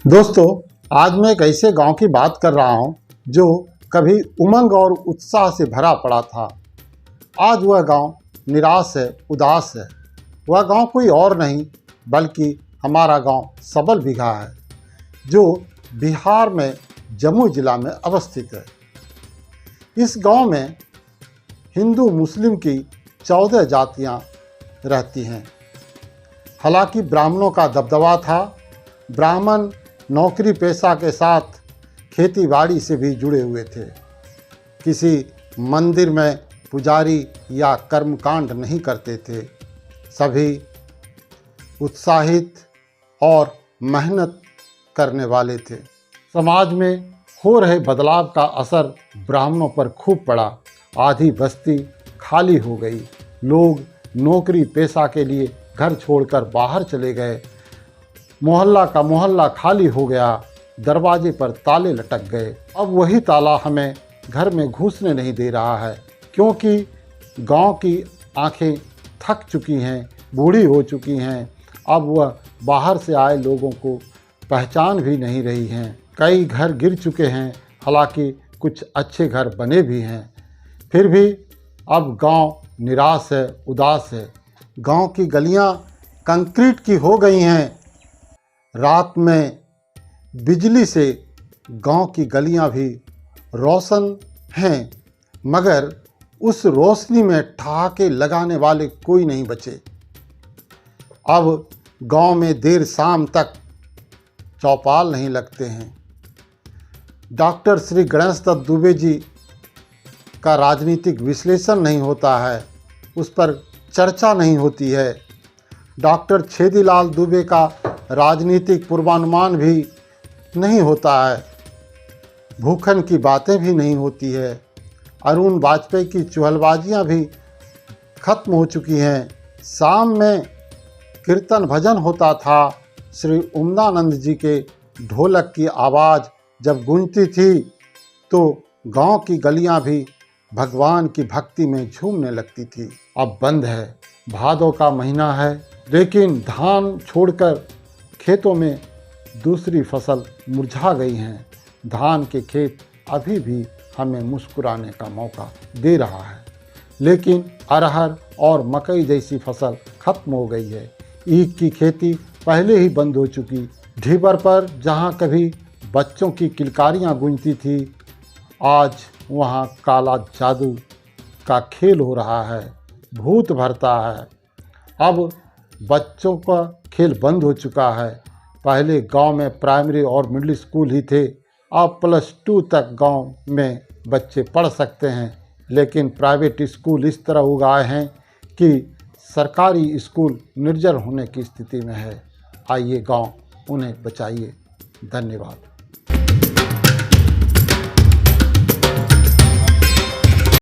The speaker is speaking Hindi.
दोस्तों, आज मैं एक ऐसे गांव की बात कर रहा हूं जो कभी उमंग और उत्साह से भरा पड़ा था। आज वह गांव निराश है, उदास है। वह गांव कोई और नहीं बल्कि हमारा गांव सबल बीघा है, जो बिहार में जम्मू जिला में अवस्थित है। इस गांव में हिंदू मुस्लिम की 14 जातियां रहती हैं। हालांकि ब्राह्मणों का दबदबा था। ब्राह्मण नौकरी पेशा के साथ खेती बाड़ी से भी जुड़े हुए थे। किसी मंदिर में पुजारी या कर्मकांड नहीं करते थे। सभी उत्साहित और मेहनत करने वाले थे। समाज में हो रहे बदलाव का असर ब्राह्मणों पर खूब पड़ा। आधी बस्ती खाली हो गई। लोग नौकरी पेशा के लिए घर छोड़कर बाहर चले गए। मोहल्ला का मोहल्ला खाली हो गया। दरवाजे पर ताले लटक गए। अब वही ताला हमें घर में घुसने नहीं दे रहा है, क्योंकि गांव की आंखें थक चुकी हैं, बूढ़ी हो चुकी हैं। अब वह बाहर से आए लोगों को पहचान भी नहीं रही हैं। कई घर गिर चुके हैं, हालांकि कुछ अच्छे घर बने भी हैं। फिर भी अब गांव निराश है, उदास है। गांव की गलियां कंक्रीट की हो गई हैं। रात में बिजली से गांव की गलियां भी रोशन हैं, मगर उस रोशनी में ठहाके लगाने वाले कोई नहीं बचे। अब गांव में देर शाम तक चौपाल नहीं लगते हैं। डॉक्टर श्री गणेश दत्त दुबे जी का राजनीतिक विश्लेषण नहीं होता है, उस पर चर्चा नहीं होती है। डॉक्टर छेदीलाल दुबे का राजनीतिक पूर्वानुमान भी नहीं होता है। भूखन की बातें भी नहीं होती है। अरुण वाजपेयी की चुहलबाजियां भी खत्म हो चुकी हैं। शाम में कीर्तन भजन होता था। श्री उम्दानंद जी के ढोलक की आवाज़ जब गूंजती थी तो गांव की गलियां भी भगवान की भक्ति में झूमने लगती थी। अब बंद है। भादों का महीना है, लेकिन धान छोड़कर खेतों में दूसरी फसल मुरझा गई हैं। धान के खेत अभी भी हमें मुस्कुराने का मौका दे रहा है, लेकिन अरहर और मकई जैसी फसल खत्म हो गई है। ईख की खेती पहले ही बंद हो चुकी। ढीबर पर जहां कभी बच्चों की किलकारियां गूंजती थी, आज वहां काला जादू का खेल हो रहा है। भूत भरता है। अब बच्चों का खेल बंद हो चुका है। पहले गांव में प्राइमरी और मिडिल स्कूल ही थे। अब +2 तक गांव में बच्चे पढ़ सकते हैं, लेकिन प्राइवेट स्कूल इस तरह उगाए हैं कि सरकारी स्कूल निर्जर होने की स्थिति में है। आइए गांव उन्हें बचाइए। धन्यवाद।